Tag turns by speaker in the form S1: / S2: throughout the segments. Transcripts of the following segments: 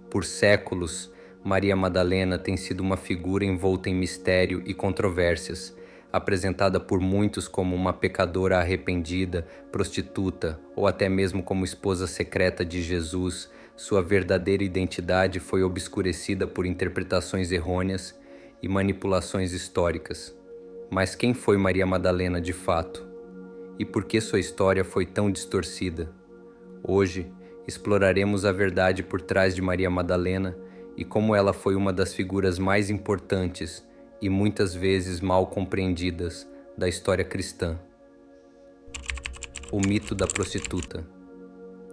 S1: Por séculos, Maria Madalena tem sido uma figura envolta em mistério e controvérsias, apresentada por muitos como uma pecadora arrependida, prostituta ou até mesmo como esposa secreta de Jesus. Sua verdadeira identidade foi obscurecida por interpretações errôneas e manipulações históricas. Mas quem foi Maria Madalena de fato? E por que sua história foi tão distorcida? Hoje, exploraremos a verdade por trás de Maria Madalena e como ela foi uma das figuras mais importantes e muitas vezes mal compreendidas da história cristã. O mito da prostituta.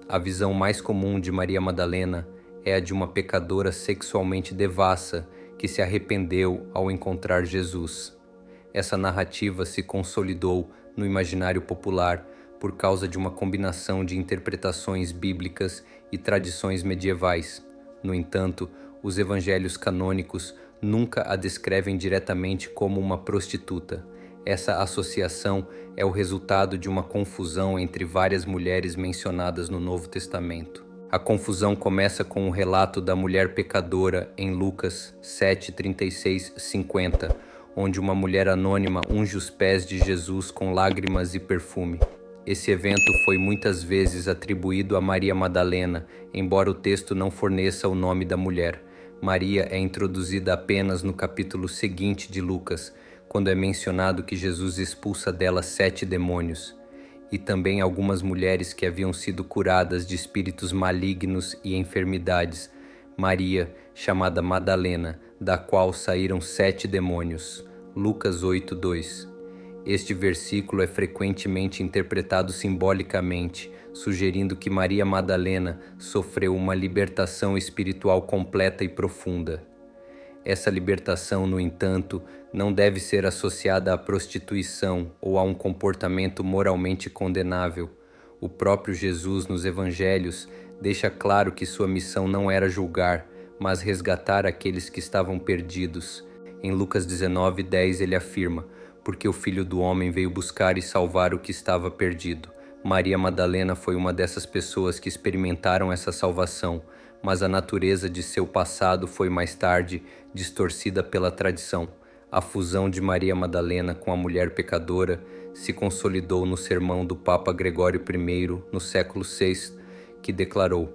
S1: A visão mais comum de Maria Madalena é a de uma pecadora sexualmente devassa que se arrependeu ao encontrar Jesus. Essa narrativa se consolidou no imaginário popular por causa de uma combinação de interpretações bíblicas e tradições medievais. No entanto, os evangelhos canônicos nunca a descrevem diretamente como uma prostituta. Essa associação é o resultado de uma confusão entre várias mulheres mencionadas no Novo Testamento. A confusão começa com o relato da mulher pecadora em Lucas 7, 36, 50, onde uma mulher anônima unge os pés de Jesus com lágrimas e perfume. Esse evento foi muitas vezes atribuído a Maria Madalena, embora o texto não forneça o nome da mulher. Maria é introduzida apenas no capítulo seguinte de Lucas, quando é mencionado que Jesus expulsa dela 7 demônios, e também algumas mulheres que haviam sido curadas de espíritos malignos e enfermidades. Maria, chamada Madalena, da qual saíram 7 demônios. Lucas 8:2. Este versículo é frequentemente interpretado simbolicamente, sugerindo que Maria Madalena sofreu uma libertação espiritual completa e profunda. Essa libertação, no entanto, não deve ser associada à prostituição ou a um comportamento moralmente condenável. O próprio Jesus, nos evangelhos, deixa claro que sua missão não era julgar, mas resgatar aqueles que estavam perdidos. Em Lucas 19:10 ele afirma: porque o Filho do Homem veio buscar e salvar o que estava perdido. Maria Madalena foi uma dessas pessoas que experimentaram essa salvação, mas a natureza de seu passado foi mais tarde distorcida pela tradição. A fusão de Maria Madalena com a mulher pecadora se consolidou no sermão do Papa Gregório I, no século VI, que declarou: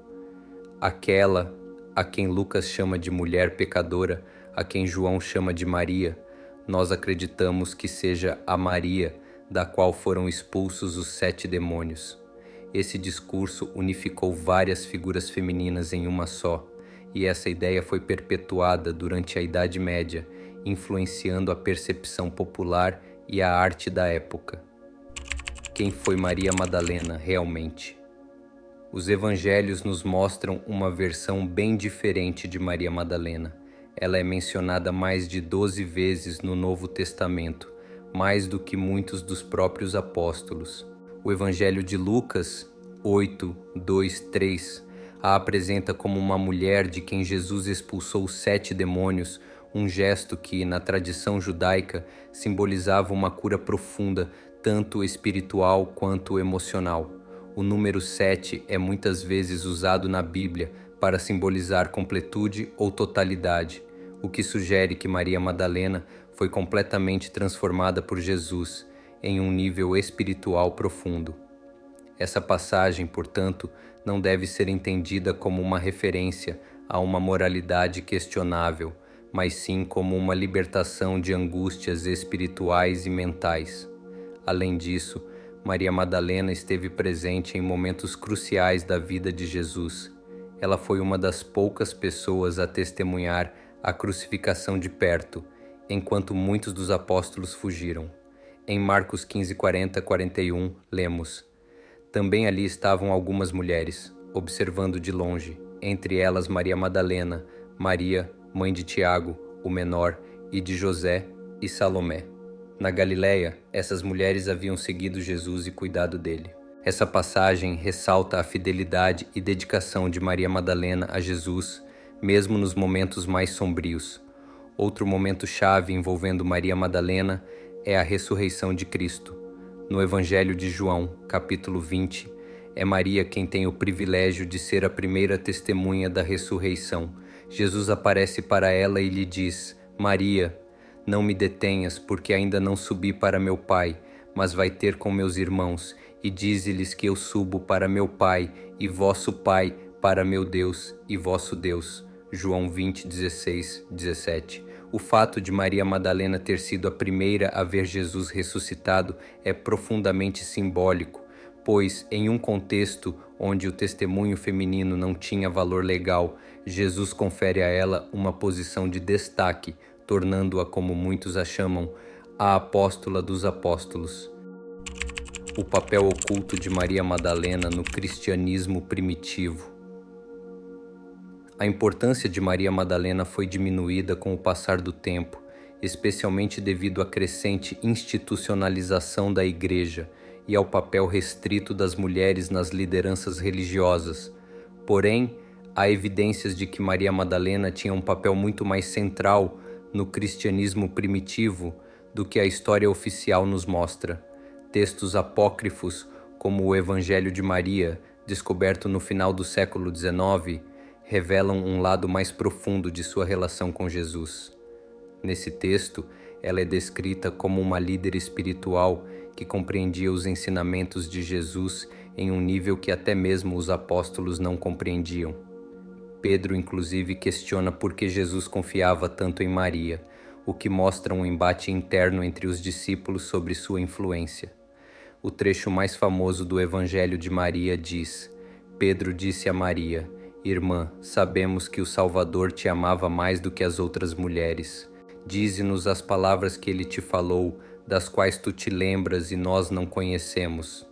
S1: aquela a quem Lucas chama de mulher pecadora, a quem João chama de Maria, nós acreditamos que seja a Maria da qual foram expulsos os 7 demônios. Esse discurso unificou várias figuras femininas em uma só, e essa ideia foi perpetuada durante a Idade Média, influenciando a percepção popular e a arte da época. Quem foi Maria Madalena realmente? Os evangelhos nos mostram uma versão bem diferente de Maria Madalena. Ela é mencionada mais de 12 vezes no Novo Testamento, mais do que muitos dos próprios apóstolos. O Evangelho de Lucas 8, 2, 3 a apresenta como uma mulher de quem Jesus expulsou 7 demônios, um gesto que, na tradição judaica, simbolizava uma cura profunda, tanto espiritual quanto emocional. O número 7 é muitas vezes usado na Bíblia para simbolizar completude ou totalidade, o que sugere que Maria Madalena foi completamente transformada por Jesus em um nível espiritual profundo. Essa passagem, portanto, não deve ser entendida como uma referência a uma moralidade questionável, mas sim como uma libertação de angústias espirituais e mentais. Além disso, Maria Madalena esteve presente em momentos cruciais da vida de Jesus. Ela foi uma das poucas pessoas a testemunhar a crucificação de perto, enquanto muitos dos apóstolos fugiram. Em Marcos 15:40-41, lemos: também ali estavam algumas mulheres, observando de longe, entre elas Maria Madalena, Maria, mãe de Tiago, o menor, e de José e Salomé. Na Galileia, essas mulheres haviam seguido Jesus e cuidado dele. Essa passagem ressalta a fidelidade e dedicação de Maria Madalena a Jesus, mesmo nos momentos mais sombrios. Outro momento chave envolvendo Maria Madalena é a ressurreição de Cristo. No Evangelho de João, capítulo 20, É Maria quem tem o privilégio de ser a primeira testemunha da ressurreição. Jesus aparece para ela e lhe diz: Maria, não me detenhas, porque ainda não subi para meu Pai, mas vai ter com meus irmãos, e dize-lhes que eu subo para meu Pai e vosso Pai, para meu Deus e vosso Deus. João 20, 16, 17. O fato de Maria Madalena ter sido a primeira a ver Jesus ressuscitado é profundamente simbólico, pois, em um contexto onde o testemunho feminino não tinha valor legal, Jesus confere a ela uma posição de destaque, tornando-a, como muitos a chamam, a apóstola dos apóstolos. O papel oculto de Maria Madalena no cristianismo primitivo. A importância de Maria Madalena foi diminuída com o passar do tempo, especialmente devido à crescente institucionalização da Igreja e ao papel restrito das mulheres nas lideranças religiosas. Porém, há evidências de que Maria Madalena tinha um papel muito mais central no cristianismo primitivo do que a história oficial nos mostra. Textos apócrifos, como o Evangelho de Maria, descoberto no final do século XIX, revelam um lado mais profundo de sua relação com Jesus. Nesse texto, ela é descrita como uma líder espiritual que compreendia os ensinamentos de Jesus em um nível que até mesmo os apóstolos não compreendiam. Pedro, inclusive, questiona por que Jesus confiava tanto em Maria, o que mostra um embate interno entre os discípulos sobre sua influência. O trecho mais famoso do Evangelho de Maria diz: Pedro disse a Maria: Irmã, sabemos que o Salvador te amava mais do que as outras mulheres. Dize-nos as palavras que ele te falou, das quais tu te lembras e nós não conhecemos.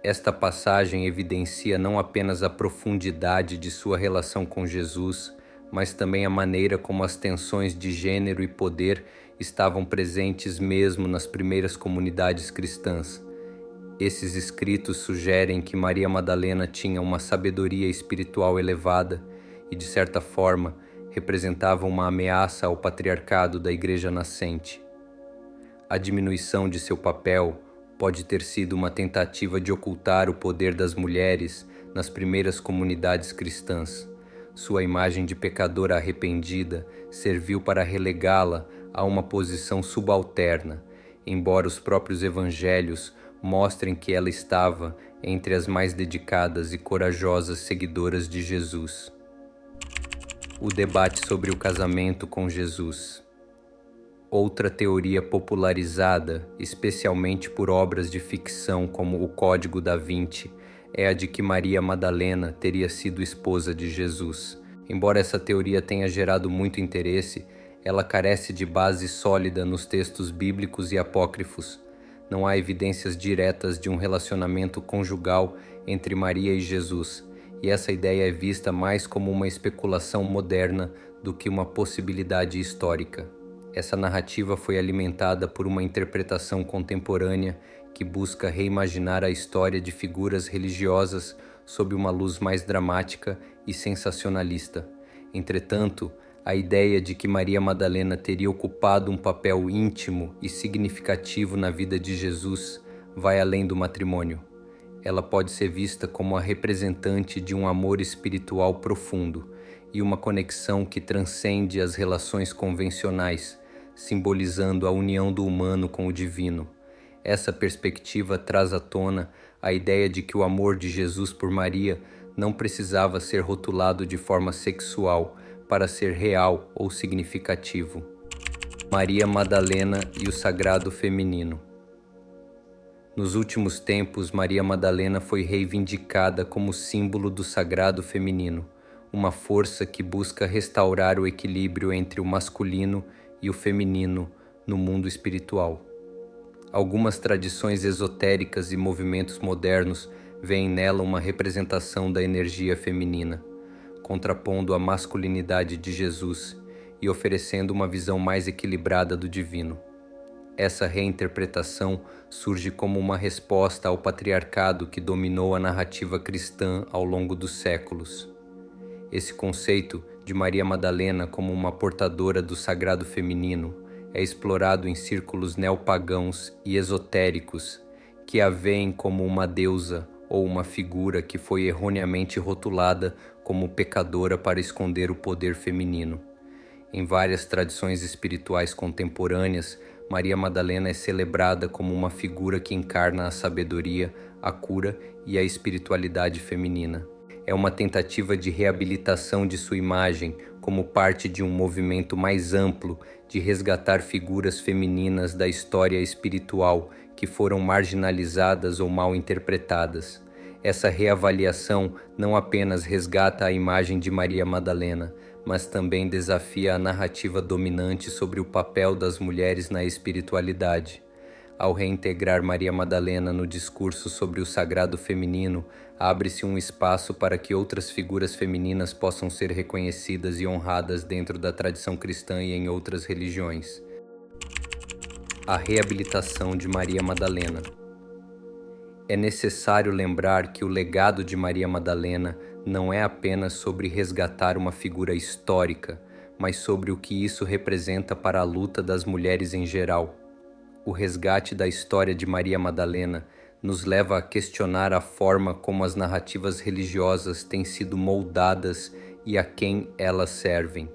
S1: Esta passagem evidencia não apenas a profundidade de sua relação com Jesus, mas também a maneira como as tensões de gênero e poder estavam presentes mesmo nas primeiras comunidades cristãs. Esses escritos sugerem que Maria Madalena tinha uma sabedoria espiritual elevada e, de certa forma, representava uma ameaça ao patriarcado da Igreja nascente. A diminuição de seu papel pode ter sido uma tentativa de ocultar o poder das mulheres nas primeiras comunidades cristãs. Sua imagem de pecadora arrependida serviu para relegá-la a uma posição subalterna, embora os próprios evangelhos mostrem que ela estava entre as mais dedicadas e corajosas seguidoras de Jesus. O debate sobre o casamento com Jesus. Outra teoria popularizada, especialmente por obras de ficção como O Código da Vinci, é a de que Maria Madalena teria sido esposa de Jesus. Embora essa teoria tenha gerado muito interesse, ela carece de base sólida nos textos bíblicos e apócrifos. Não há evidências diretas de um relacionamento conjugal entre Maria e Jesus, e essa ideia é vista mais como uma especulação moderna do que uma possibilidade histórica. Essa narrativa foi alimentada por uma interpretação contemporânea que busca reimaginar a história de figuras religiosas sob uma luz mais dramática e sensacionalista. Entretanto, a ideia de que Maria Madalena teria ocupado um papel íntimo e significativo na vida de Jesus vai além do matrimônio. Ela pode ser vista como a representante de um amor espiritual profundo e uma conexão que transcende as relações convencionais, simbolizando a união do humano com o divino. Essa perspectiva traz à tona a ideia de que o amor de Jesus por Maria não precisava ser rotulado de forma sexual para ser real ou significativo. Maria Madalena e o sagrado feminino. Nos últimos tempos, Maria Madalena foi reivindicada como símbolo do sagrado feminino, uma força que busca restaurar o equilíbrio entre o masculino e o feminino no mundo espiritual. Algumas tradições esotéricas e movimentos modernos veem nela uma representação da energia feminina, contrapondo a masculinidade de Jesus e oferecendo uma visão mais equilibrada do divino. Essa reinterpretação surge como uma resposta ao patriarcado que dominou a narrativa cristã ao longo dos séculos. Esse conceito de Maria Madalena como uma portadora do sagrado feminino é explorado em círculos neopagãos e esotéricos que a veem como uma deusa ou uma figura que foi erroneamente rotulada como pecadora para esconder o poder feminino. Em várias tradições espirituais contemporâneas, Maria Madalena é celebrada como uma figura que encarna a sabedoria, a cura e a espiritualidade feminina. É uma tentativa de reabilitação de sua imagem como parte de um movimento mais amplo de resgatar figuras femininas da história espiritual que foram marginalizadas ou mal interpretadas. Essa reavaliação não apenas resgata a imagem de Maria Madalena, mas também desafia a narrativa dominante sobre o papel das mulheres na espiritualidade. Ao reintegrar Maria Madalena no discurso sobre o sagrado feminino, abre-se um espaço para que outras figuras femininas possam ser reconhecidas e honradas dentro da tradição cristã e em outras religiões. A reabilitação de Maria Madalena. É necessário lembrar que o legado de Maria Madalena não é apenas sobre resgatar uma figura histórica, mas sobre o que isso representa para a luta das mulheres em geral. O resgate da história de Maria Madalena nos leva a questionar a forma como as narrativas religiosas têm sido moldadas e a quem elas servem.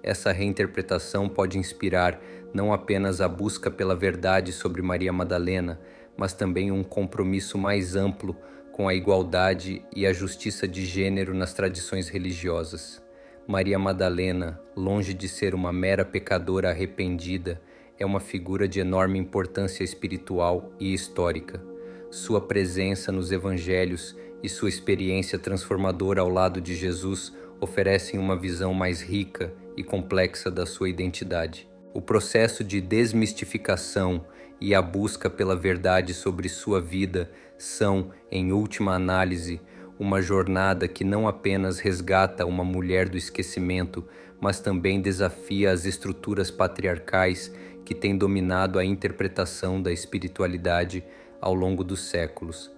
S1: Essa reinterpretação pode inspirar não apenas a busca pela verdade sobre Maria Madalena, mas também um compromisso mais amplo com a igualdade e a justiça de gênero nas tradições religiosas. Maria Madalena, longe de ser uma mera pecadora arrependida, é uma figura de enorme importância espiritual e histórica. Sua presença nos evangelhos e sua experiência transformadora ao lado de Jesus oferecem uma visão mais rica e complexa da sua identidade. O processo de desmistificação e a busca pela verdade sobre sua vida são, em última análise, uma jornada que não apenas resgata uma mulher do esquecimento, mas também desafia as estruturas patriarcais que têm dominado a interpretação da espiritualidade ao longo dos séculos.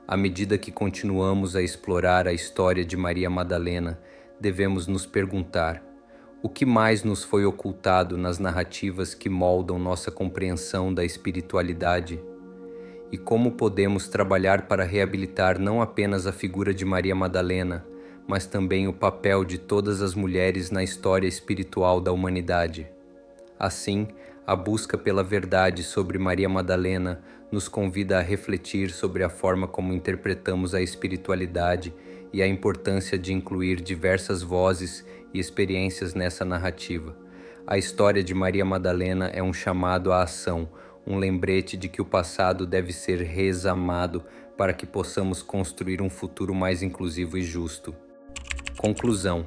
S1: À medida que continuamos a explorar a história de Maria Madalena, devemos nos perguntar: o que mais nos foi ocultado nas narrativas que moldam nossa compreensão da espiritualidade? E como podemos trabalhar para reabilitar não apenas a figura de Maria Madalena, mas também o papel de todas as mulheres na história espiritual da humanidade? Assim, a busca pela verdade sobre Maria Madalena nos convida a refletir sobre a forma como interpretamos a espiritualidade e a importância de incluir diversas vozes e experiências nessa narrativa. A história de Maria Madalena é um chamado à ação, um lembrete de que o passado deve ser reexaminado para que possamos construir um futuro mais inclusivo e justo. Conclusão.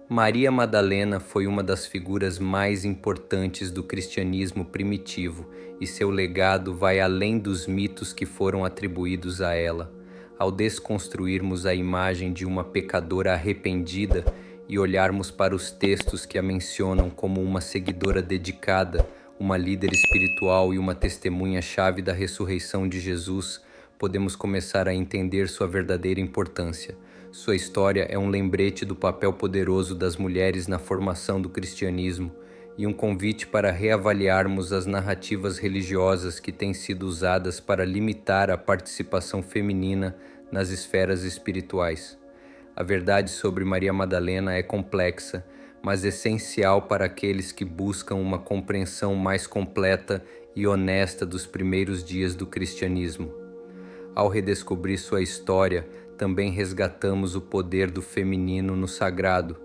S1: Maria Madalena foi uma das figuras mais importantes do cristianismo primitivo e seu legado vai além dos mitos que foram atribuídos a ela. Ao desconstruirmos a imagem de uma pecadora arrependida e olharmos para os textos que a mencionam como uma seguidora dedicada, uma líder espiritual e uma testemunha-chave da ressurreição de Jesus, podemos começar a entender sua verdadeira importância. Sua história é um lembrete do papel poderoso das mulheres na formação do cristianismo e um convite para reavaliarmos as narrativas religiosas que têm sido usadas para limitar a participação feminina nas esferas espirituais. A verdade sobre Maria Madalena é complexa, mas essencial para aqueles que buscam uma compreensão mais completa e honesta dos primeiros dias do cristianismo. Ao redescobrir sua história, também resgatamos o poder do feminino no sagrado,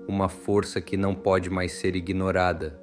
S1: uma força que não pode mais ser ignorada.